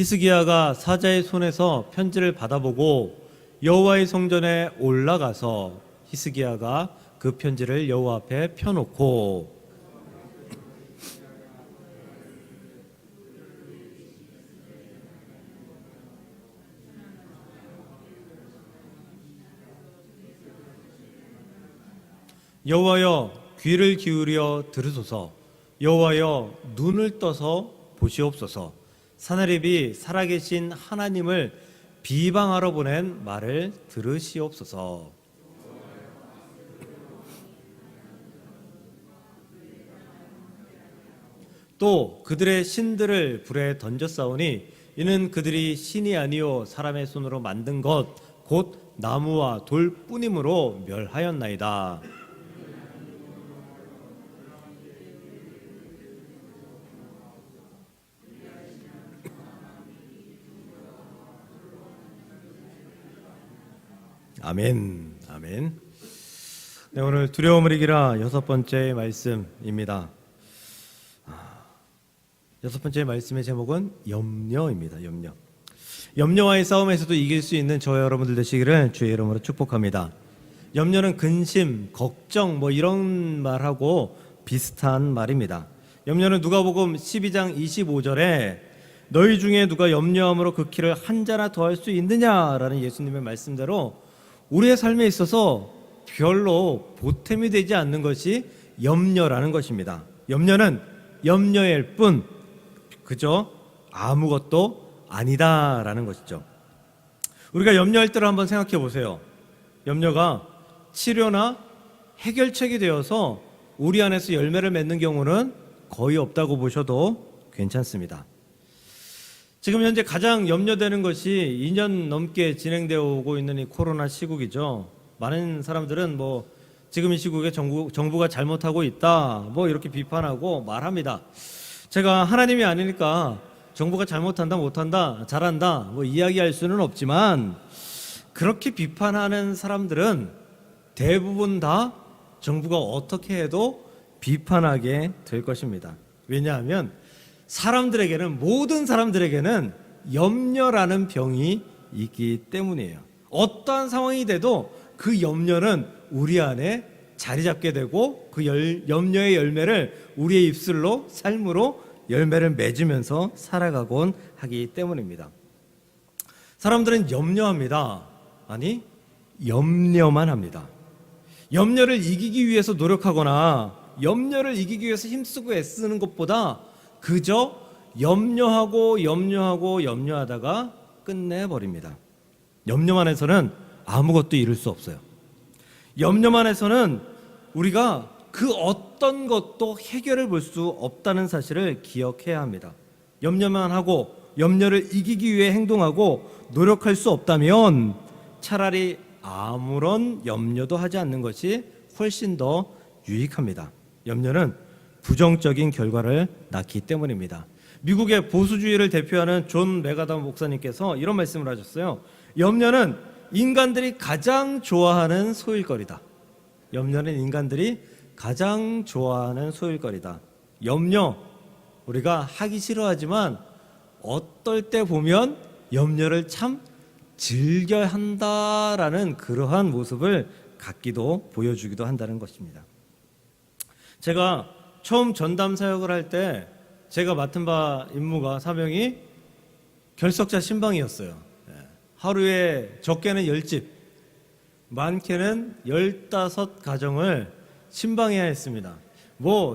히스기야가 사자의 손에서 편지를 받아보고 여호와의 성전에 올라가서 히스기야가 그 편지를 여호와 앞에 펴놓고 여호와여 귀를 기울여 들으소서. 여호와여 눈을 떠서 보시옵소서. 사나립이 살아계신 하나님을 비방하러 보낸 말을 들으시옵소서. 또 그들의 신들을 불에 던졌사오니 이는 그들이 신이 아니요 사람의 손으로 만든 것 곧 나무와 돌뿐이므로 멸하였나이다. 아멘. 아멘. 네, 오늘 두려움을 이기라 6번째 말씀입니다. 6번째 말씀의 제목은 염려입니다. 염려. 염려와의 싸움에서도 이길 수 있는 저와 여러분들 되시기를 주의 이름으로 축복합니다. 염려는 근심, 걱정 이런 말하고 비슷한 말입니다. 염려는 누가복음 12장 25절에 너희 중에 누가 염려함으로 그 키를 한 자나 더할 수 있느냐라는 예수님의 말씀대로 우리의 삶에 있어서 별로 보탬이 되지 않는 것이 염려라는 것입니다. 염려는 염려일 뿐 그저 아무것도 아니다라는 것이죠. 우리가 염려할 때를 한번 생각해 보세요. 염려가 치료나 해결책이 되어서 우리 안에서 열매를 맺는 경우는 거의 없다고 보셔도 괜찮습니다. 지금 현재 가장 염려되는 것이 2년 넘게 진행되어 오고 있는 이 코로나 시국이죠. 많은 사람들은 지금 이 시국에 정부가 잘못하고 있다 이렇게 비판하고 말합니다. 제가 하나님이 아니니까 정부가 잘못한다 못한다 잘한다 이야기할 수는 없지만 그렇게 비판하는 사람들은 대부분 다 정부가 어떻게 해도 비판하게 될 것입니다. 왜냐하면 모든 사람들에게는 염려라는 병이 있기 때문이에요. 어떠한 상황이 돼도 그 염려는 우리 안에 자리 잡게 되고 그 염려의 열매를 우리의 입술로 삶으로 열매를 맺으면서 살아가곤 하기 때문입니다. 사람들은 염려합니다. 아니, 염려만 합니다. 염려를 이기기 위해서 노력하거나 염려를 이기기 위해서 힘쓰고 애쓰는 것보다 그저 염려하다가 끝내버립니다. 염려만 해서는 아무것도 이룰 수 없어요. 염려만 해서는 우리가 그 어떤 것도 해결을 볼 수 없다는 사실을 기억해야 합니다. 염려만 하고 염려를 이기기 위해 행동하고 노력할 수 없다면 차라리 아무런 염려도 하지 않는 것이 훨씬 더 유익합니다. 염려는 부정적인 결과를 낳기 때문입니다. 미국의 보수주의를 대표하는 존 메가담 목사님께서 이런 말씀을 하셨어요. 염려는 인간들이 가장 좋아하는 소일거리다. 염려는 인간들이 가장 좋아하는 소일거리다. 염려, 우리가 하기 싫어하지만 어떨 때 보면 염려를 참 즐겨야 한다라는 그러한 모습을 갖기도 보여주기도 한다는 것입니다. 제가 처음 전담 사역을 할 때 제가 맡은 바 임무가 사명이 결석자 신방이었어요. 하루에 적게는 10집, 많게는 15가정을 신방해야 했습니다.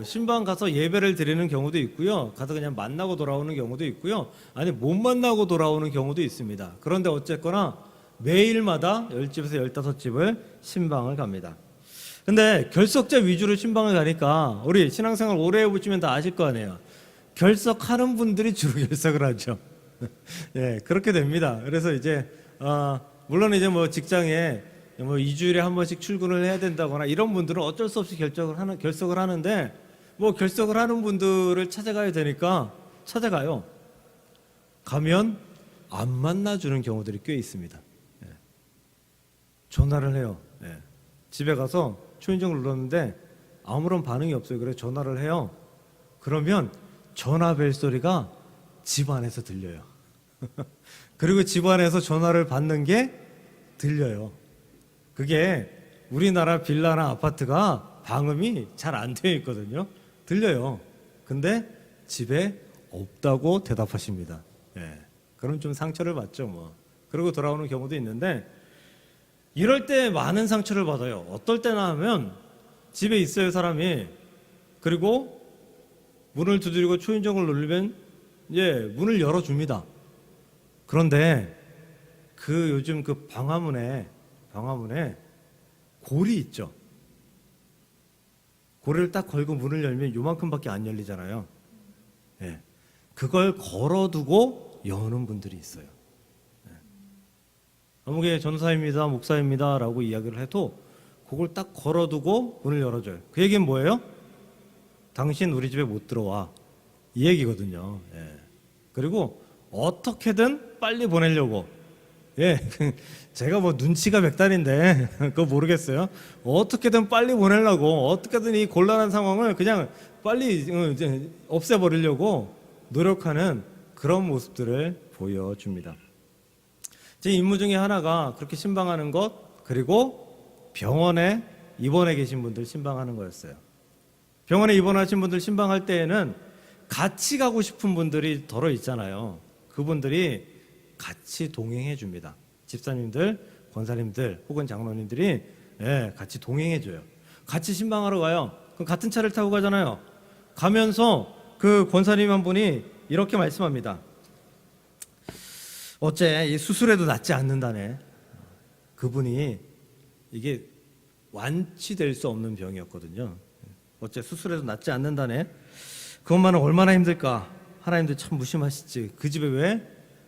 신방 가서 예배를 드리는 경우도 있고요. 가서 그냥 만나고 돌아오는 경우도 있고요. 아니, 못 만나고 돌아오는 경우도 있습니다. 그런데 어쨌거나 매일마다 10집에서 15집을 신방을 갑니다. 근데 결석자 위주로 신방을 가니까 우리 신앙생활 오래 해보시면 다 아실 거 아니에요. 결석하는 분들이 주로 결석을 하죠. 예, 그렇게 됩니다. 그래서 이제 물론 이제 직장에 2주일에 한 번씩 출근을 해야 된다거나 이런 분들은 어쩔 수 없이 결석을 하는데 결석을 하는 분들을 찾아가야 되니까 찾아가요. 가면 안 만나주는 경우들이 꽤 있습니다. 예. 전화를 해요. 예. 집에 가서 초인종을 눌렀는데 아무런 반응이 없어요. 그래서 전화를 해요. 그러면 전화 벨 소리가 집 안에서 들려요. 그리고 집안에서 전화를 받는 게 들려요. 그게 우리나라 빌라나 아파트가 방음이 잘 안 되어 있거든요. 들려요. 근데 집에 없다고 대답하십니다. 예. 그럼 좀 상처를 받죠, 뭐. 그리고 돌아오는 경우도 있는데, 이럴 때 많은 상처를 받아요. 어떨 때나 하면 집에 있어요, 사람이. 그리고 문을 두드리고 초인종을 누르면 문을 열어줍니다. 그런데 그 요즘 그 방화문에 골이 있죠. 고리를 딱 걸고 문을 열면 요만큼밖에 안 열리잖아요. 예. 그걸 걸어두고 여는 분들이 있어요. 예. 어묵의 전사입니다, 목사입니다 라고 이야기를 해도 그걸 딱 걸어두고 문을 열어줘요. 그 얘기는 뭐예요? 당신 우리 집에 못 들어와, 이 얘기거든요. 예. 그리고 어떻게든 빨리 보내려고, 제가 뭐 눈치가 백단인데 그거 모르겠어요. 어떻게든 빨리 보내려고, 어떻게든 이 곤란한 상황을 그냥 빨리 이제 없애버리려고 노력하는 그런 모습들을 보여줍니다. 제 임무 중에 하나가 그렇게 신방하는 것, 그리고 병원에 입원해 계신 분들 신방하는 거였어요. 병원에 입원하신 분들 신방할 때에는 같이 가고 싶은 분들이 덜어 있잖아요. 그분들이 같이 동행해 줍니다. 집사님들, 권사님들 혹은 장로님들이 같이 동행해 줘요. 같이 신방하러 가요. 그럼 같은 차를 타고 가잖아요. 가면서 그 권사님 한 분이 이렇게 말씀합니다. 어째 이 수술해도 낫지 않는다네. 그분이 이게 완치될 수 없는 병이었거든요. 어째 수술해도 낫지 않는다네. 그것만은 얼마나 힘들까. 하나님도 참 무심하시지. 그 집에 왜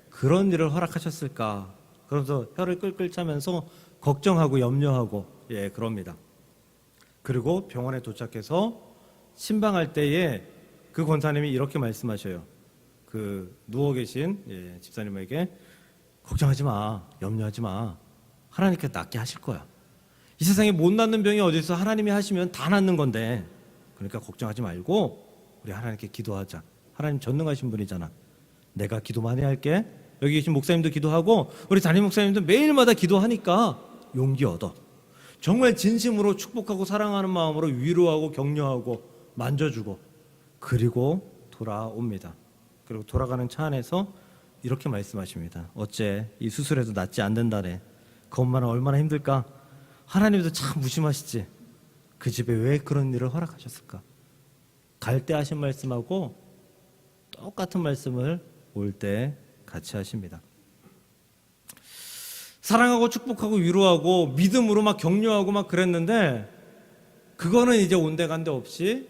그런 일을 허락하셨을까. 그러면서 혀를 끌끌 차면서 걱정하고 염려하고 그럽니다. 그리고 병원에 도착해서 신방할 때에 그 권사님이 이렇게 말씀하셔요. 그 누워 계신 집사님에게 걱정하지 마, 염려하지 마. 하나님께서 낫게 하실 거야. 이 세상에 못 낫는 병이 어디 있어. 하나님이 하시면 다 낫는 건데. 그러니까 걱정하지 말고 우리 하나님께 기도하자. 하나님 전능하신 분이잖아. 내가 기도 많이 할게. 여기 계신 목사님도 기도하고 우리 담임 목사님도 매일마다 기도하니까 용기 얻어. 정말 진심으로 축복하고 사랑하는 마음으로 위로하고 격려하고 만져주고 그리고 돌아옵니다. 그리고 돌아가는 차 안에서 이렇게 말씀하십니다. 어째 이 수술해도 낫지 않는다네. 그것만은 얼마나 힘들까. 하나님도 참 무심하시지. 그 집에 왜 그런 일을 허락하셨을까. 갈 때 하신 말씀하고 똑같은 말씀을 올 때 같이 하십니다. 사랑하고 축복하고 위로하고 믿음으로 막 격려하고 막 그랬는데 그거는 이제 온데간데 없이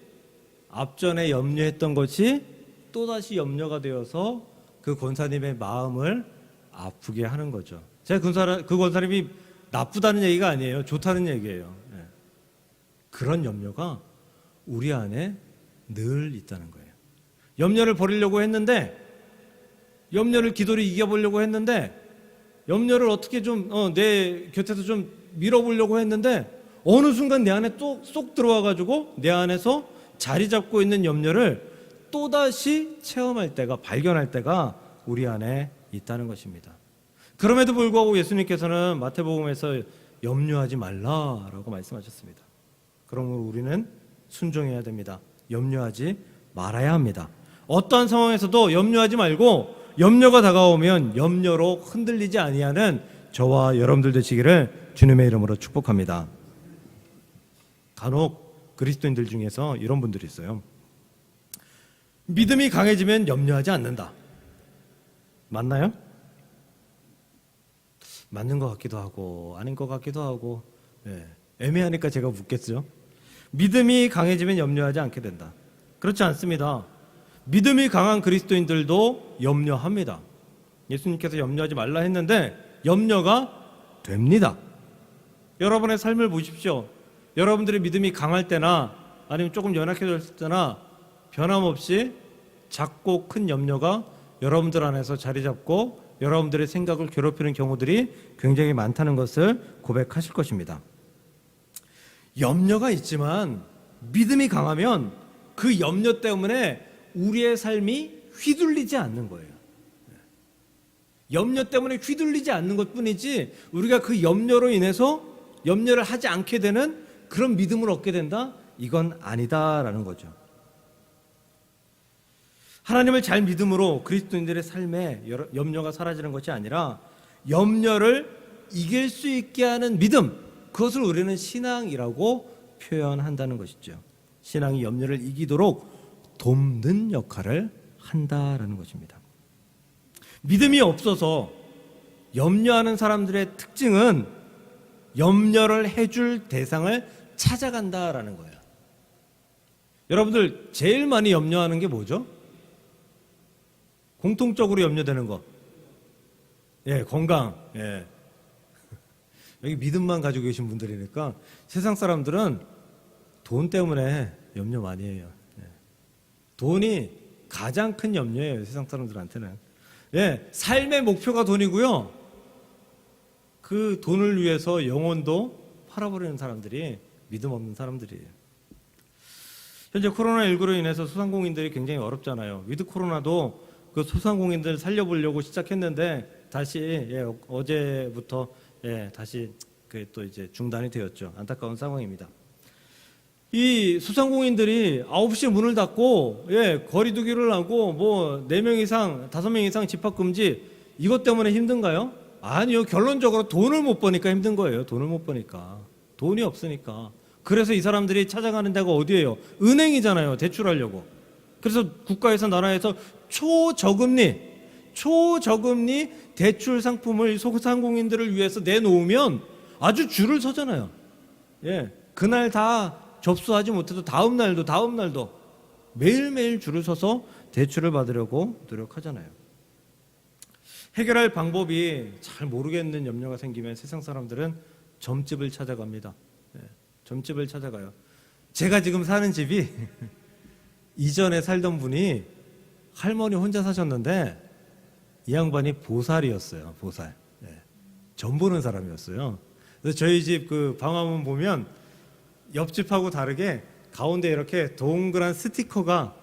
앞전에 염려했던 것이 또다시 염려가 되어서 그 권사님의 마음을 아프게 하는 거죠. 제가 그 권사님이 나쁘다는 얘기가 아니에요. 좋다는 얘기예요. 그런 염려가 우리 안에 늘 있다는 거예요. 염려를 버리려고 했는데, 염려를 기도로 이겨보려고 했는데, 염려를 어떻게 좀 내 곁에서 좀 밀어보려고 했는데 어느 순간 내 안에 또 쏙 들어와가지고 내 안에서 자리 잡고 있는 염려를 또다시 체험할 때가, 발견할 때가 우리 안에 있다는 것입니다. 그럼에도 불구하고 예수님께서는 마태복음에서 염려하지 말라라고 말씀하셨습니다. 그러므로 우리는 순종해야 됩니다. 염려하지 말아야 합니다. 어떠한 상황에서도 염려하지 말고 염려가 다가오면 염려로 흔들리지 아니하는 저와 여러분들 되시기를 주님의 이름으로 축복합니다. 간혹 그리스도인들 중에서 이런 분들이 있어요. 믿음이 강해지면 염려하지 않는다. 맞나요? 맞는 것 같기도 하고 아닌 것 같기도 하고 애매하니까 제가 묻겠죠. 믿음이 강해지면 염려하지 않게 된다. 그렇지 않습니다. 믿음이 강한 그리스도인들도 염려합니다. 예수님께서 염려하지 말라 했는데 염려가 됩니다. 여러분의 삶을 보십시오. 여러분들의 믿음이 강할 때나 아니면 조금 연약해졌을 때나 변함없이 작고 큰 염려가 여러분들 안에서 자리 잡고 여러분들의 생각을 괴롭히는 경우들이 굉장히 많다는 것을 고백하실 것입니다. 염려가 있지만 믿음이 강하면 그 염려 때문에 우리의 삶이 휘둘리지 않는 거예요. 염려 때문에 휘둘리지 않는 것뿐이지 우리가 그 염려로 인해서 염려를 하지 않게 되는 그런 믿음을 얻게 된다? 이건 아니다라는 거죠. 하나님을 잘 믿음으로 그리스도인들의 삶에 염려가 사라지는 것이 아니라 염려를 이길 수 있게 하는 믿음, 그것을 우리는 신앙이라고 표현한다는 것이죠. 신앙이 염려를 이기도록 돕는 역할을 한다라는 것입니다. 믿음이 없어서 염려하는 사람들의 특징은 염려를 해줄 대상을 찾아간다라는 거예요. 여러분들 제일 많이 염려하는 게 뭐죠? 공통적으로 염려되는 거. 예, 건강. 예. 여기 믿음만 가지고 계신 분들이니까 세상 사람들은 돈 때문에 염려 많이 해요. 예. 돈이 가장 큰 염려예요, 세상 사람들한테는. 예, 삶의 목표가 돈이고요. 그 돈을 위해서 영혼도 팔아버리는 사람들이 믿음 없는 사람들이에요. 현재 코로나19로 인해서 소상공인들이 굉장히 어렵잖아요. 위드 코로나도 그 소상공인들 살려보려고 시작했는데 다시 어제부터 다시 또 이제 중단이 되었죠. 안타까운 상황입니다. 이 소상공인들이 9시에 문을 닫고 거리두기를 하고 뭐 4명 이상, 5명 이상 집합금지 이것 때문에 힘든가요? 아니요. 결론적으로 돈을 못 버니까 힘든 거예요. 돈을 못 버니까. 돈이 없으니까. 그래서 이 사람들이 찾아가는 데가 어디예요? 은행이잖아요. 대출하려고. 그래서 국가에서 나라에서 초저금리 대출 상품을 소상공인들을 위해서 내놓으면 아주 줄을 서잖아요. 예. 그날 다 접수하지 못해도 다음 날도 매일매일 줄을 서서 대출을 받으려고 노력하잖아요. 해결할 방법이 잘 모르겠는 염려가 생기면 세상 사람들은 점집을 찾아갑니다. 예. 점집을 찾아가요. 제가 지금 사는 집이 이전에 살던 분이 할머니 혼자 사셨는데 이 양반이 보살이었어요. 보살. 예. 점 보는 사람이었어요. 그래서 저희 집 그 방화문 보면 옆집하고 다르게 가운데 이렇게 동그란 스티커가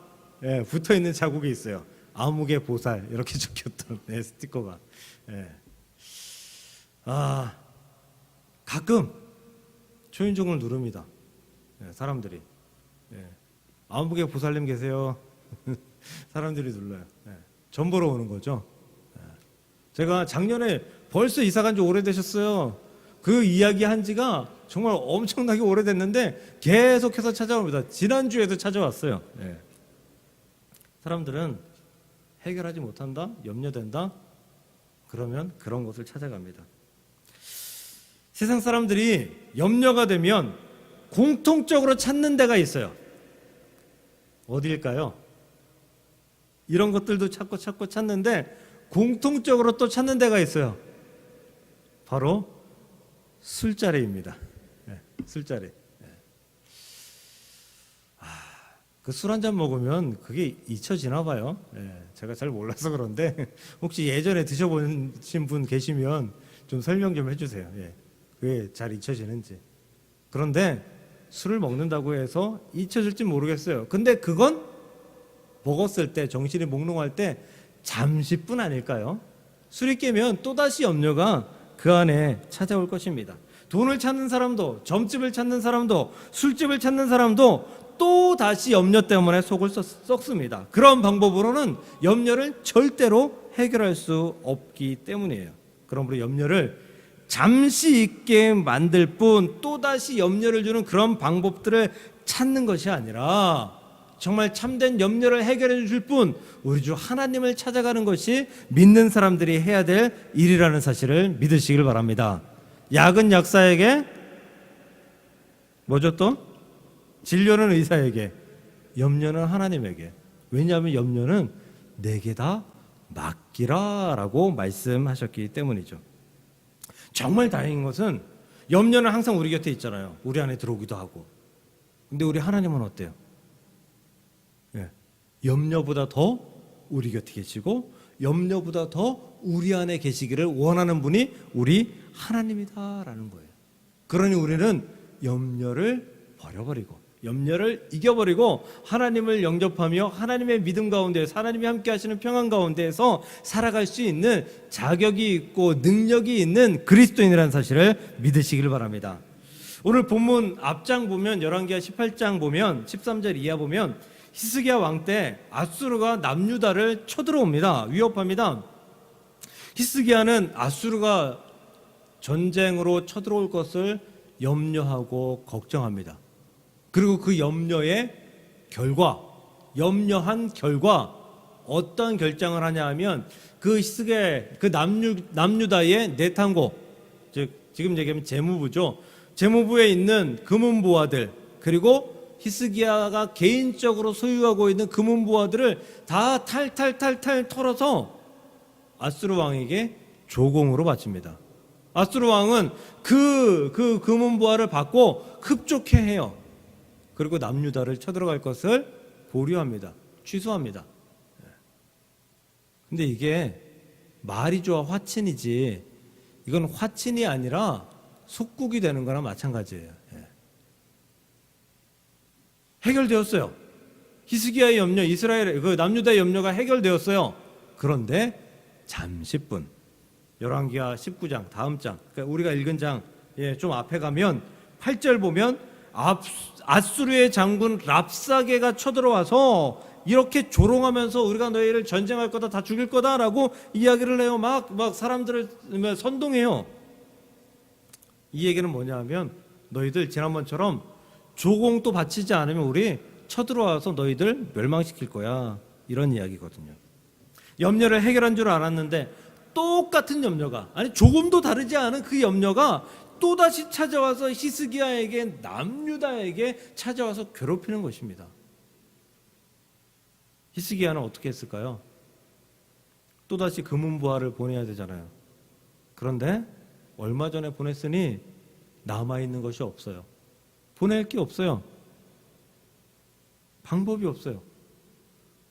붙어 있는 자국이 있어요. 아무개 보살 이렇게 적혔던 스티커가. 예. 가끔 초인종을 누릅니다. 사람들이. 아무개 보살님 계세요. 사람들이 눌러요. 점 보러 오는 거죠. 제가 작년에 벌써 이사 간 지 오래되셨어요. 그 이야기 한 지가 정말 엄청나게 오래됐는데 계속해서 찾아옵니다. 지난주에도 찾아왔어요. 사람들은 해결하지 못한다? 염려된다? 그러면 그런 것을 찾아갑니다. 세상 사람들이 염려가 되면 공통적으로 찾는 데가 있어요. 어디일까요? 이런 것들도 찾고 찾는데 공통적으로 또 찾는 데가 있어요. 바로 술자리입니다. 술자리. 그 술 한 잔 먹으면 그게 잊혀지나 봐요. 제가 잘 몰라서 그런데 혹시 예전에 드셔보신 분 계시면 좀 설명 좀 해주세요. 그게 잘 잊혀지는지. 그런데 술을 먹는다고 해서 잊혀질지 모르겠어요. 근데 그건 먹었을 때, 정신이 몽롱할 때 잠시뿐 아닐까요? 술이 깨면 또다시 염려가 그 안에 찾아올 것입니다. 돈을 찾는 사람도, 점집을 찾는 사람도, 술집을 찾는 사람도 또 다시 염려 때문에 속을 썩습니다. 그런 방법으로는 염려를 절대로 해결할 수 없기 때문이에요. 그러므로 염려를 잠시 있게 만들 뿐 또다시 염려를 주는 그런 방법들을 찾는 것이 아니라 정말 참된 염려를 해결해 줄 뿐 우리 주 하나님을 찾아가는 것이 믿는 사람들이 해야 될 일이라는 사실을 믿으시길 바랍니다. 약은 약사에게, 뭐죠 또? 진료는 의사에게, 염려는 하나님에게. 왜냐하면 염려는 내게 다 맡기라 라고 말씀하셨기 때문이죠. 정말 다행인 것은 염려는 항상 우리 곁에 있잖아요. 우리 안에 들어오기도 하고. 근데 우리 하나님은 어때요? 염려보다 더 우리 곁에 계시고 염려보다 더 우리 안에 계시기를 원하는 분이 우리 하나님이다라는 거예요. 그러니 우리는 염려를 버려버리고 염려를 이겨버리고 하나님을 영접하며 하나님의 믿음 가운데에서 하나님이 함께 하시는 평안 가운데에서 살아갈 수 있는 자격이 있고 능력이 있는 그리스도인이라는 사실을 믿으시길 바랍니다. 오늘 본문 앞장 보면 열왕기하 18장 보면 13절 이하 보면 히스기야 왕 때 아수르가 남유다를 쳐들어옵니다. 위협합니다. 히스기야는 아수르가 전쟁으로 쳐들어올 것을 염려하고 걱정합니다. 그리고 그 염려한 결과 어떤 결정을 하냐 하면 그 히스기야 그 남유다의 내탕고, 즉 지금 얘기하면 재무부죠. 재무부에 있는 금은보화들, 그리고 히스기야가 개인적으로 소유하고 있는 금은보화들을 다 탈탈 털어서 아수르 왕에게 조공으로 바칩니다. 아수르 왕은 그 금은보화를 받고 흡족해해요. 그리고 남유다를 쳐들어갈 것을 보류합니다. 취소합니다. 근데 이게 말이 좋아 화친이지, 이건 화친이 아니라 속국이 되는 거나 마찬가지예요. 해결되었어요. 히스기야의 염려, 이스라엘 그 남유다의 염려가 해결되었어요. 그런데 잠시뿐. 열왕기하 19장 다음 장, 그러니까 우리가 읽은 장 좀 앞에 가면 8절 보면 아수르의 장군 랍사게가 쳐들어와서 이렇게 조롱하면서 우리가 너희를 전쟁할 거다, 다 죽일 거다라고 이야기를 해요. 막 사람들을 선동해요. 이 얘기는 뭐냐 하면 너희들 지난번처럼 조공도 바치지 않으면 우리 쳐들어와서 너희들 멸망시킬 거야, 이런 이야기거든요. 염려를 해결한 줄 알았는데 똑같은 염려가, 아니 조금도 다르지 않은 그 염려가 또다시 찾아와서 히스기야에게, 남유다에게 찾아와서 괴롭히는 것입니다. 히스기야는 어떻게 했을까요? 또다시 금은보화를 보내야 되잖아요. 그런데 얼마 전에 보냈으니 남아있는 것이 없어요. 보낼 게 없어요. 방법이 없어요.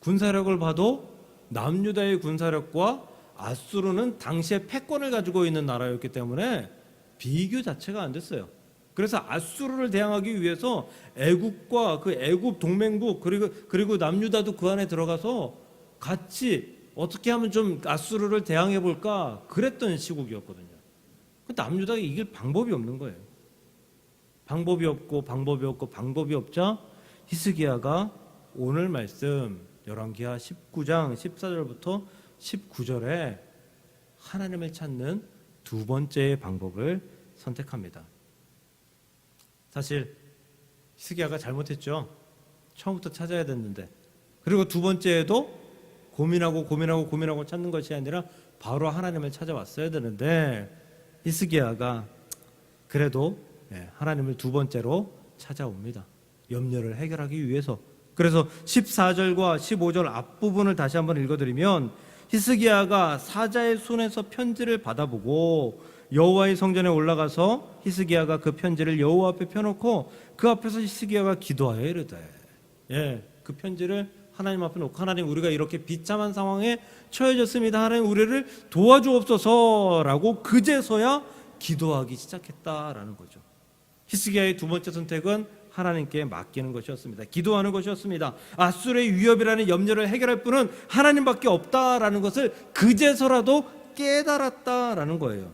군사력을 봐도 남유다의 군사력과 아수르는 당시에 패권을 가지고 있는 나라였기 때문에 비교 자체가 안 됐어요. 그래서 아수르를 대항하기 위해서 애국과 그 애국 동맹국, 그리고 남유다도 그 안에 들어가서 같이 어떻게 하면 좀 아수르를 대항해 볼까 그랬던 시국이었거든요. 남유다가 이길 방법이 없는 거예요. 방법이 없자 히스기야가 오늘 말씀 열왕기하 19장 14절부터 19절에 하나님을 찾는 두 번째의 방법을 선택합니다. 사실 히스기야가 잘못했죠. 처음부터 찾아야 됐는데, 그리고 두 번째에도 고민하고 찾는 것이 아니라 바로 하나님을 찾아왔어야 되는데 히스기야가 그래도 하나님을 두 번째로 찾아옵니다. 염려를 해결하기 위해서. 그래서 14절과 15절 앞부분을 다시 한번 읽어드리면 히스기야가 사자의 손에서 편지를 받아보고 여호와의 성전에 올라가서 히스기야가 그 편지를 여호와 앞에 펴놓고 그 앞에서 히스기야가 기도하여 이르되, 그 편지를 하나님 앞에 놓고, 하나님 우리가 이렇게 비참한 상황에 처해졌습니다. 하나님 우리를 도와주옵소서라고 그제서야 기도하기 시작했다라는 거죠. 히스기야의 두 번째 선택은 하나님께 맡기는 것이었습니다. 기도하는 것이었습니다. 아수르의 위협이라는 염려를 해결할 분은 하나님밖에 없다라는 것을 그제서라도 깨달았다라는 거예요.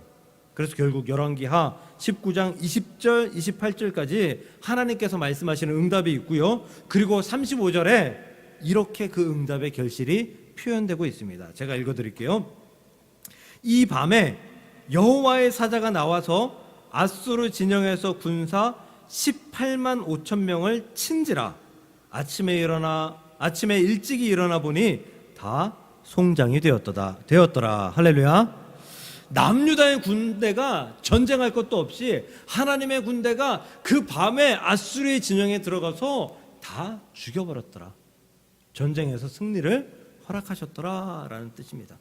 그래서 결국 열왕기하 19장 20절 28절까지 하나님께서 말씀하시는 응답이 있고요. 그리고 35절에 이렇게 그 응답의 결실이 표현되고 있습니다. 제가 읽어드릴게요. 이 밤에 여호와의 사자가 나와서 아수르 진영에서 군사 18만 5천 명을 친지라. 아침에 일찍이 일어나 보니 다 송장이 되었더라. 할렐루야. 남유다의 군대가 전쟁할 것도 없이 하나님의 군대가 그 밤에 아수르의 진영에 들어가서 다 죽여버렸더라. 전쟁에서 승리를 허락하셨더라라는 뜻입니다.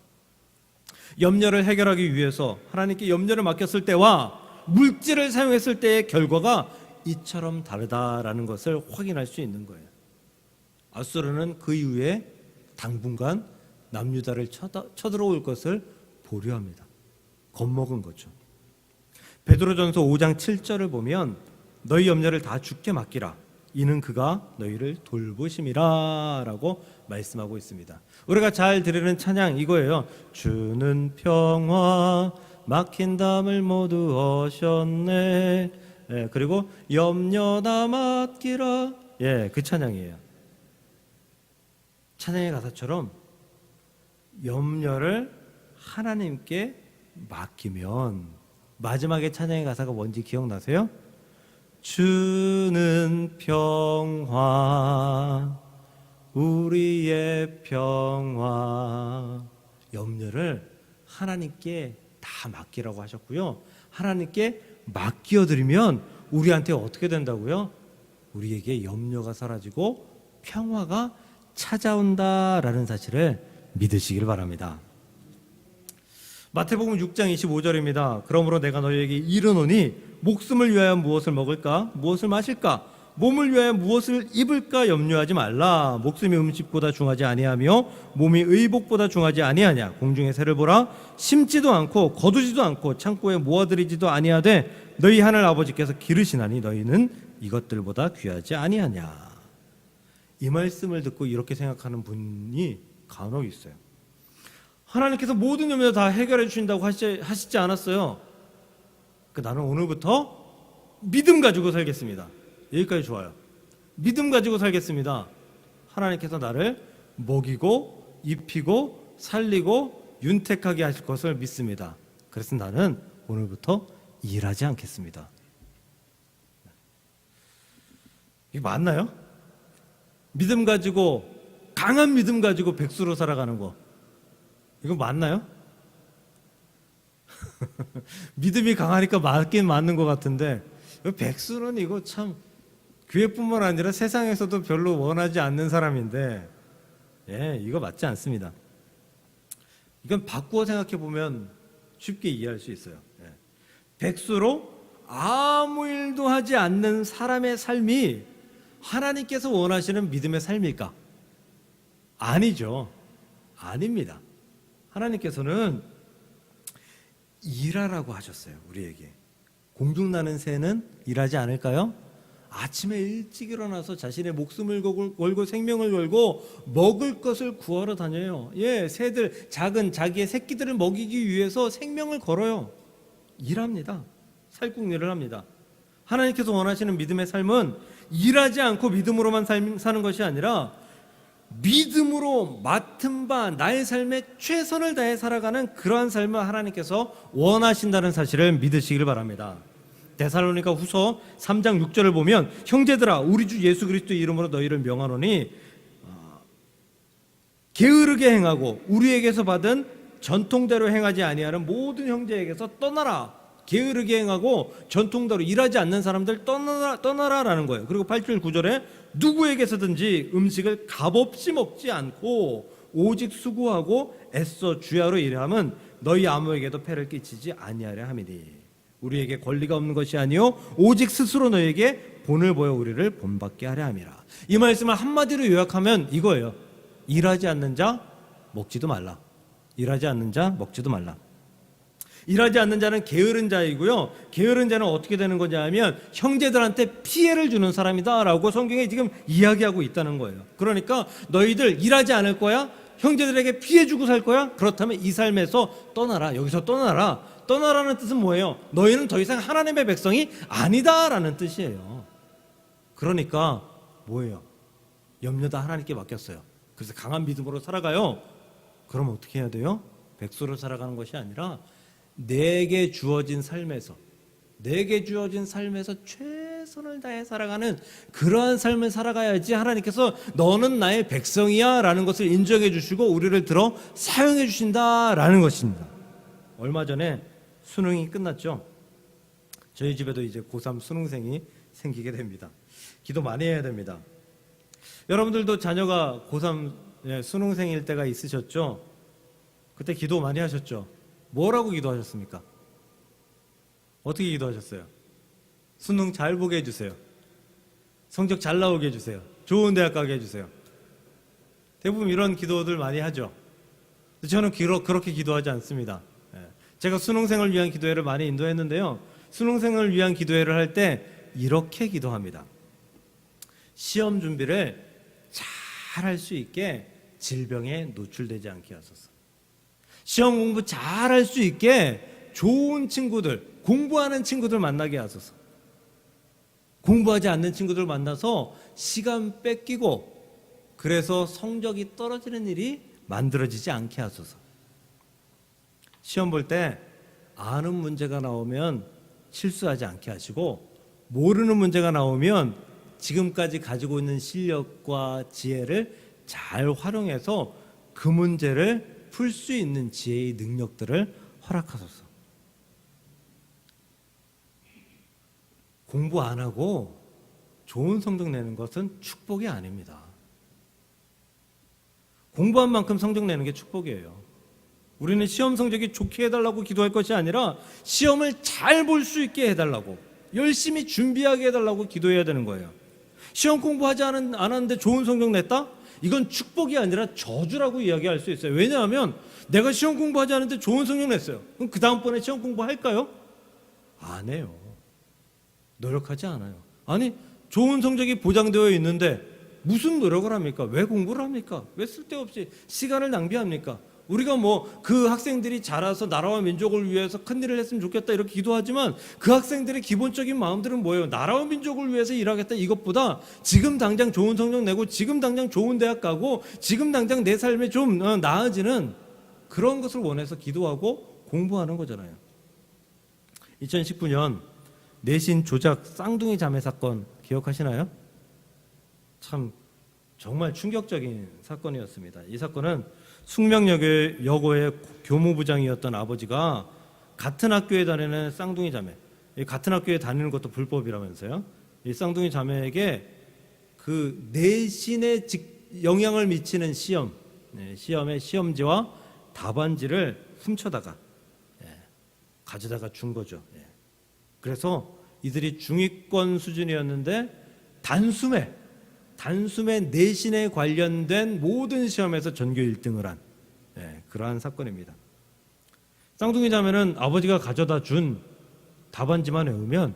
염려를 해결하기 위해서 하나님께 염려를 맡겼을 때와 물질을 사용했을 때의 결과가 이처럼 다르다라는 것을 확인할 수 있는 거예요. 아수르는 그 이후에 당분간 남유다를 쳐들어올 것을 보류합니다. 겁먹은 거죠. 베드로전서 5장 7절을 보면 너희 염려를 다 주께 맡기라. 이는 그가 너희를 돌보심이라 라고 말씀하고 있습니다. 우리가 잘 들으는 찬양 이거예요. 주는 평화 막힌 담을 모두 어셨네. 예, 그리고 염려나 맡기라. 예, 그 찬양이에요. 찬양의 가사처럼 염려를 하나님께 맡기면, 마지막에 찬양의 가사가 뭔지 기억나세요? 주는 평화 우리의 평화. 염려를 하나님께 다 맡기라고 하셨고요, 하나님께 맡겨드리면 우리한테 어떻게 된다고요? 우리에게 염려가 사라지고 평화가 찾아온다라는 사실을 믿으시길 바랍니다. 마태복음 6장 25절입니다. 그러므로 내가 너희에게 이르노니 목숨을 위하여 무엇을 먹을까? 무엇을 마실까? 몸을 위하여 무엇을 입을까? 염려하지 말라. 목숨이 음식보다 중하지 아니하며 몸이 의복보다 중하지 아니하냐. 공중의 새를 보라. 심지도 않고 거두지도 않고 창고에 모아들이지도 아니하되 너희 하늘 아버지께서 기르시나니 너희는 이것들보다 귀하지 아니하냐. 이 말씀을 듣고 이렇게 생각하는 분이 간혹 있어요. 하나님께서 모든 염려 다 해결해 주신다고 하시지 않았어요. 나는 오늘부터 믿음 가지고 살겠습니다. 여기까지 좋아요. 믿음 가지고 살겠습니다. 하나님께서 나를 먹이고 입히고 살리고 윤택하게 하실 것을 믿습니다. 그래서 나는 오늘부터 일하지 않겠습니다. 이게 맞나요? 믿음 가지고, 강한 믿음 가지고 백수로 살아가는 거, 이거 맞나요? 믿음이 강하니까 맞긴 맞는 것 같은데, 백수는 이거 참 교회뿐만 아니라 세상에서도 별로 원하지 않는 사람인데, 이거 맞지 않습니다. 이건 바꾸어 생각해 보면 쉽게 이해할 수 있어요. 백수로 아무 일도 하지 않는 사람의 삶이 하나님께서 원하시는 믿음의 삶일까? 아니죠. 아닙니다. 하나님께서는 일하라고 하셨어요. 우리에게. 공중나는 새는 일하지 않을까요? 아침에 일찍 일어나서 자신의 목숨을 걸고 생명을 걸고 먹을 것을 구하러 다녀요. 새들, 작은 자기의 새끼들을 먹이기 위해서 생명을 걸어요. 일합니다. 살국일을 합니다. 하나님께서 원하시는 믿음의 삶은 일하지 않고 믿음으로만 사는 것이 아니라 믿음으로 맡은 바 나의 삶에 최선을 다해 살아가는 그러한 삶을 하나님께서 원하신다는 사실을 믿으시길 바랍니다. 데살로니가 후서 3장 6절을 보면, 형제들아 우리 주 예수 그리스도의 이름으로 너희를 명하노니 게으르게 행하고 우리에게서 받은 전통대로 행하지 아니하는 모든 형제에게서 떠나라. 게으르게 행하고 전통대로 일하지 않는 사람들 떠나라라는 거예요. 그리고 8절 9절에 누구에게서든지 음식을 값없이 먹지 않고 오직 수고하고 애써 주야로 일함은 너희 아무에게도 폐를 끼치지 아니하려 함이니 우리에게 권리가 없는 것이 아니요 오직 스스로 너희에게 본을 보여 우리를 본받게 하려 함이라. 이 말씀을 한마디로 요약하면 이거예요. 일하지 않는 자 먹지도 말라. 일하지 않는 자 먹지도 말라. 일하지 않는 자는 게으른 자이고요, 게으른 자는 어떻게 되는 거냐 하면 형제들한테 피해를 주는 사람이다 라고 성경에 지금 이야기하고 있다는 거예요. 그러니까 너희들 일하지 않을 거야? 형제들에게 피해 주고 살 거야? 그렇다면 이 삶에서 떠나라. 여기서 떠나라. 떠나라는 뜻은 뭐예요? 너희는 더 이상 하나님의 백성이 아니다라는 뜻이에요. 그러니까 뭐예요? 염려 다 하나님께 맡겼어요. 그래서 강한 믿음으로 살아가요. 그럼 어떻게 해야 돼요? 백수로 살아가는 것이 아니라 내게 주어진 삶에서 최선을 다해 살아가는 그러한 삶을 살아가야지 하나님께서 너는 나의 백성이야 라는 것을 인정해 주시고 우리를 들어 사용해 주신다라는 것입니다. 얼마 전에 수능이 끝났죠. 저희 집에도 이제 고3 수능생이 생기게 됩니다. 기도 많이 해야 됩니다. 여러분들도 자녀가 고3 수능생일 때가 있으셨죠? 그때 기도 많이 하셨죠? 뭐라고 기도하셨습니까? 어떻게 기도하셨어요? 수능 잘 보게 해주세요. 성적 잘 나오게 해주세요. 좋은 대학 가게 해주세요. 대부분 이런 기도들 많이 하죠. 저는 그렇게 기도하지 않습니다. 제가 수능생을 위한 기도회를 많이 인도했는데요, 수능생을 위한 기도회를 할 때 이렇게 기도합니다. 시험 준비를 잘 할 수 있게 질병에 노출되지 않게 하소서. 시험 공부 잘 할 수 있게 좋은 친구들, 공부하는 친구들 만나게 하소서. 공부하지 않는 친구들 만나서 시간 뺏기고 그래서 성적이 떨어지는 일이 만들어지지 않게 하소서. 시험 볼 때 아는 문제가 나오면 실수하지 않게 하시고, 모르는 문제가 나오면 지금까지 가지고 있는 실력과 지혜를 잘 활용해서 그 문제를 풀 수 있는 지혜의 능력들을 허락하소서. 공부 안 하고 좋은 성적 내는 것은 축복이 아닙니다. 공부한 만큼 성적 내는 게 축복이에요. 우리는 시험 성적이 좋게 해달라고 기도할 것이 아니라 시험을 잘 볼 수 있게 해달라고, 열심히 준비하게 해달라고 기도해야 되는 거예요. 시험 공부하지 않았는데 좋은 성적 냈다? 이건 축복이 아니라 저주라고 이야기할 수 있어요. 왜냐하면 내가 시험 공부하지 않았는데 좋은 성적 냈어요. 그럼 그 다음번에 시험 공부할까요? 안 해요. 노력하지 않아요. 아니, 좋은 성적이 보장되어 있는데 무슨 노력을 합니까? 왜 공부를 합니까? 왜 쓸데없이 시간을 낭비합니까? 우리가 뭐 그 학생들이 자라서 나라와 민족을 위해서 큰일을 했으면 좋겠다 이렇게 기도하지만, 그 학생들의 기본적인 마음들은 뭐예요? 나라와 민족을 위해서 일하겠다 이것보다 지금 당장 좋은 성적 내고 지금 당장 좋은 대학 가고 지금 당장 내 삶에 좀 나아지는 그런 것을 원해서 기도하고 공부하는 거잖아요. 2019년 내신 조작 쌍둥이 자매 사건 기억하시나요? 참 정말 충격적인 사건이었습니다. 이 사건은 숙명여고의 교무부장이었던 아버지가 같은 학교에 다니는 쌍둥이 자매, 같은 학교에 다니는 것도 불법이라면서요. 이 쌍둥이 자매에게 그 내신에 영향을 미치는 시험의 시험지와 답안지를 훔쳐다가 가져다가 준 거죠. 그래서 이들이 중위권 수준이었는데 단숨에 내신에 관련된 모든 시험에서 전교 1등을 한 그러한 사건입니다. 쌍둥이 자매는 아버지가 가져다 준 답안지만 외우면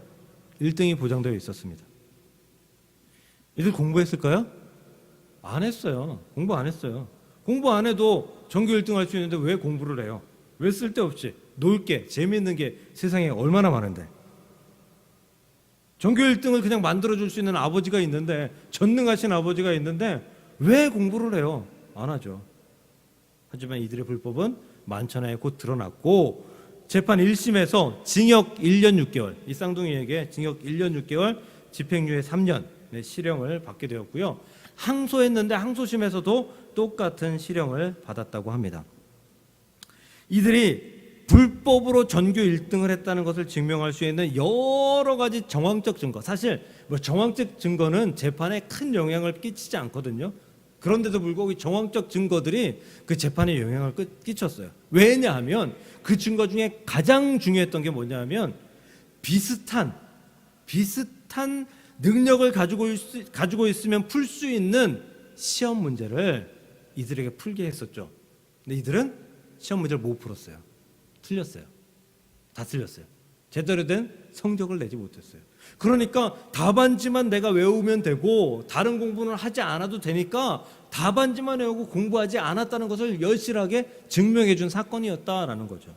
1등이 보장되어 있었습니다. 이들 공부했을까요? 안 했어요. 공부 안 했어요. 공부 안 해도 전교 1등 할 수 있는데 왜 공부를 해요? 왜 쓸데없이 놀 게, 재미있는 게 세상에 얼마나 많은데. 전교 1등을 그냥 만들어줄 수 있는 아버지가 있는데, 전능하신 아버지가 있는데 왜 공부를 해요? 안 하죠. 하지만 이들의 불법은 만천하에 곧 드러났고, 재판 1심에서 징역 1년 6개월, 이 쌍둥이에게 징역 1년 6개월, 집행유예 3년 실형을 받게 되었고요. 항소했는데 항소심에서도 똑같은 실형을 받았다고 합니다. 이들이 불법으로 전교 1등을 했다는 것을 증명할 수 있는 여러 가지 정황적 증거, 사실 정황적 증거는 재판에 큰 영향을 끼치지 않거든요. 그런데도 불구하고 정황적 증거들이 그 재판에 영향을 끼쳤어요. 왜냐하면 그 증거 중에 가장 중요했던 게 뭐냐면 비슷한 능력을 가지고 있으면 풀 수 있는 시험 문제를 이들에게 풀게 했었죠. 근데 이들은 시험 문제를 못 풀었어요. 틀렸어요. 다 틀렸어요. 제대로 된 성적을 내지 못했어요. 그러니까 답안지만 내가 외우면 되고 다른 공부는 하지 않아도 되니까 답안지만 외우고 공부하지 않았다는 것을 열실하게 증명해 준 사건이었다라는 거죠.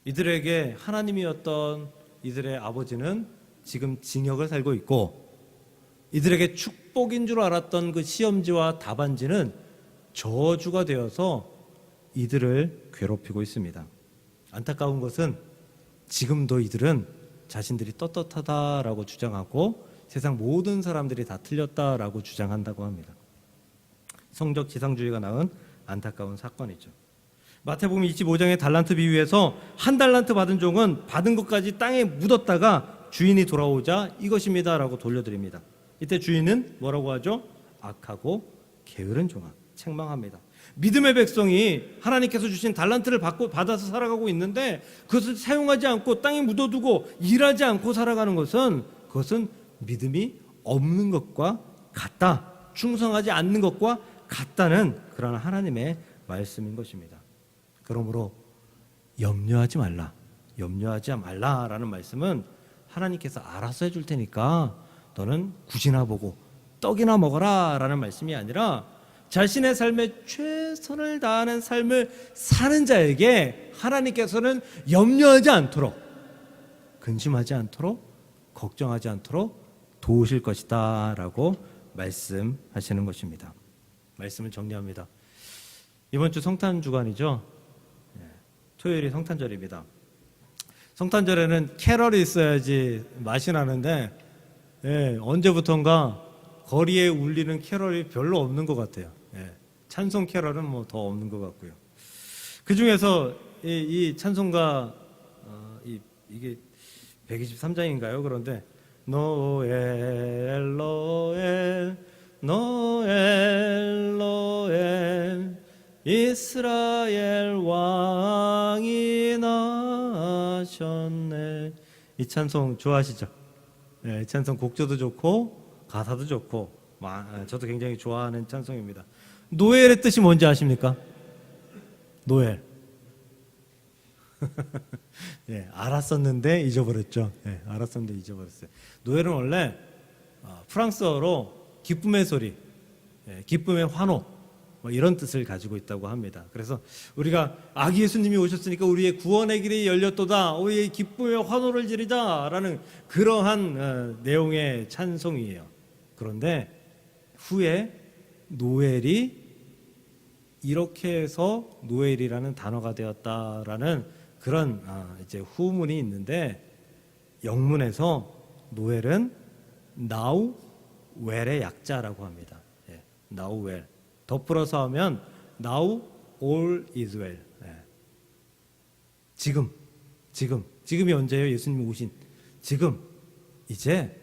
이들에게 하나님이었던 이들의 아버지는 지금 징역을 살고 있고, 이들에게 축복인 줄 알았던 그 시험지와 답안지는 저주가 되어서 이들을 괴롭히고 있습니다. 안타까운 것은 지금도 이들은 자신들이 떳떳하다라고 주장하고 세상 모든 사람들이 다 틀렸다라고 주장한다고 합니다. 성적 지상주의가 낳은 안타까운 사건이죠. 마태복음 25장의 달란트 비유에서 한 달란트 받은 종은 받은 것까지 땅에 묻었다가 주인이 돌아오자 이것입니다라고 돌려드립니다. 이때 주인은 뭐라고 하죠? 악하고 게으른 종아, 책망합니다. 믿음의 백성이 하나님께서 주신 달란트를 받아서 살아가고 있는데 그것을 사용하지 않고 땅에 묻어두고 일하지 않고 살아가는 것은, 그것은 믿음이 없는 것과 같다, 충성하지 않는 것과 같다는 그런 하나님의 말씀인 것입니다. 그러므로 염려하지 말라라는 말씀은 하나님께서 알아서 해줄 테니까 너는 굿이나 보고 떡이나 먹어라 라는 말씀이 아니라 자신의 삶에 최선을 다하는 삶을 사는 자에게 하나님께서는 염려하지 않도록, 근심하지 않도록, 걱정하지 않도록 도우실 것이다 라고 말씀하시는 것입니다. 말씀을 정리합니다. 이번 주 성탄 주간이죠. 토요일이 성탄절입니다. 성탄절에는 캐럴이 있어야지 맛이 나는데 언제부턴가 거리에 울리는 캐럴이 별로 없는 것 같아요. 찬송 캐럴은 뭐 더 없는 것 같고요. 그 중에서 이 찬송가 이게 123장인가요? 그런데 노엘 노엘 노엘 노엘 이스라엘 왕이 나셨네. 이 찬송 좋아하시죠? 이 찬송 곡조도 좋고 가사도 좋고 저도 굉장히 좋아하는 찬송입니다. 노엘의 뜻이 뭔지 아십니까? 노엘. 알았었는데 잊어버렸죠. 알았었는데 잊어버렸어요. 노엘은 원래 프랑스어로 기쁨의 소리, 기쁨의 환호 이런 뜻을 가지고 있다고 합니다. 그래서 우리가 아기 예수님이 오셨으니까 우리의 구원의 길이 열렸도다, 우리의 기쁨의 환호를 지르자라는 그러한 내용의 찬송이에요. 그런데 후에 노엘이 이렇게 해서 노엘이라는 단어가 되었다라는 그런 이제 후문이 있는데, 영문에서 노엘은 now well의 약자라고 합니다. now well. 덧불어서 하면 now all is well. 지금이 언제예요? 예수님이 오신 지금, 이제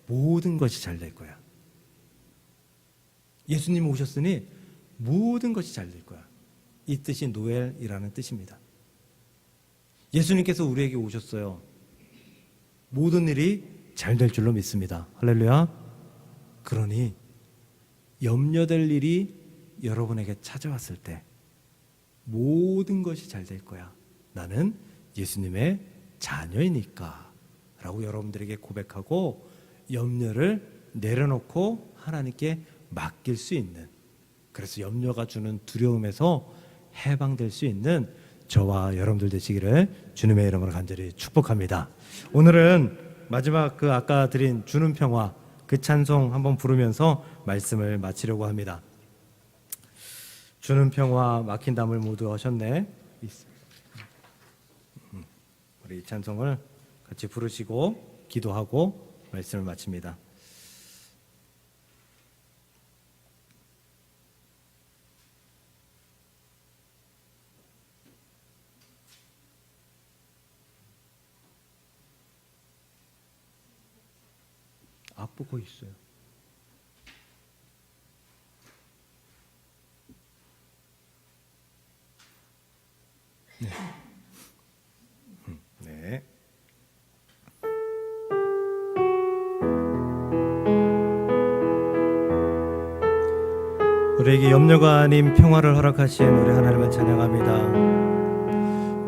모든 것이 잘 될 거야. 예수님이 오셨으니 모든 것이 잘 될 거야. 이 뜻이 노엘이라는 뜻입니다. 예수님께서 우리에게 오셨어요. 모든 일이 잘 될 줄로 믿습니다. 할렐루야. 그러니 염려될 일이 여러분에게 찾아왔을 때 모든 것이 잘 될 거야. 나는 예수님의 자녀이니까 라고 여러분들에게 고백하고 염려를 내려놓고 하나님께 맡길 수 있는, 그래서 염려가 주는 두려움에서 해방될 수 있는 저와 여러분들 되시기를 주님의 이름으로 간절히 축복합니다. 오늘은 마지막 아까 드린 주는 평화 그 찬송 한번 부르면서 말씀을 마치려고 합니다. 주는 평화 막힌 담을 모두 하셨네. 우리 이 찬송을 같이 부르시고 기도하고 말씀을 마칩니다. 앞보고 있어요. 네. 우리에게 염려가 아닌 평화를 허락하신 우리 하나님을 찬양합니다.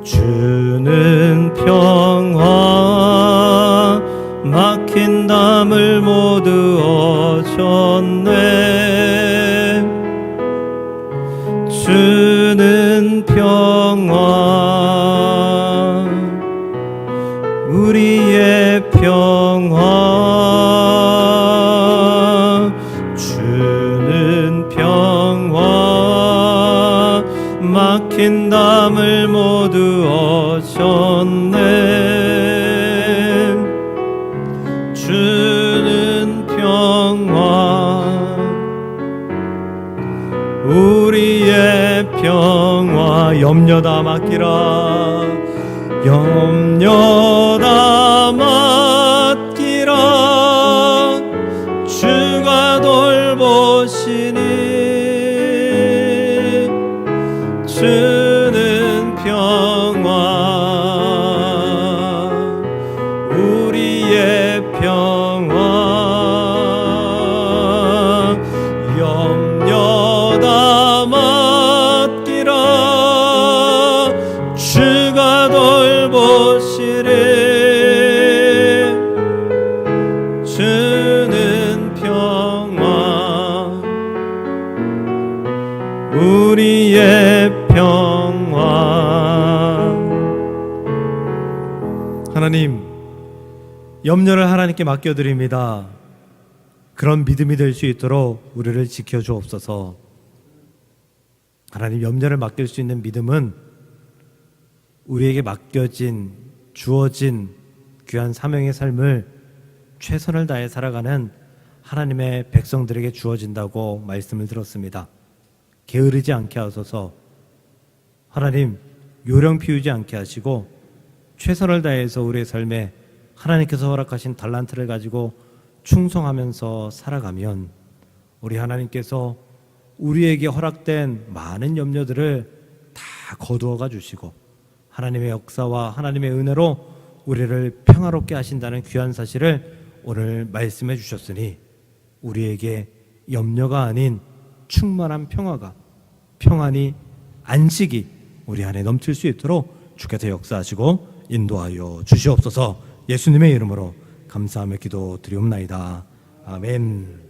주는 평화 막힌 담을 모두 어셨네. 주는 평화 우리의 평화, 주는 평화 막힌 담을 모두 어셨네. 주는 평화 우리의 평화, 염려 다 맡기라, 염려 다 맡기라, 주가 돌보시니. 주는 평화 우리의 평화, 염려 다 맡기라, 주가 돌보시리. 하나님, 염려를 하나님께 맡겨드립니다. 그런 믿음이 될 수 있도록 우리를 지켜주옵소서. 하나님, 염려를 맡길 수 있는 믿음은 우리에게 맡겨진, 주어진 귀한 사명의 삶을 최선을 다해 살아가는 하나님의 백성들에게 주어진다고 말씀을 들었습니다. 게으르지 않게 하소서. 하나님, 요령 피우지 않게 하시고 최선을 다해서 우리의 삶에 하나님께서 허락하신 달란트를 가지고 충성하면서 살아가면 우리 하나님께서 우리에게 허락된 많은 염려들을 다 거두어가 주시고 하나님의 역사와 하나님의 은혜로 우리를 평화롭게 하신다는 귀한 사실을 오늘 말씀해 주셨으니 우리에게 염려가 아닌 충만한 평화가, 평안이, 안식이 우리 안에 넘칠 수 있도록 주께서 역사하시고 인도하여 주시옵소서. 예수님의 이름으로 감사하며 기도드리옵나이다. 아멘.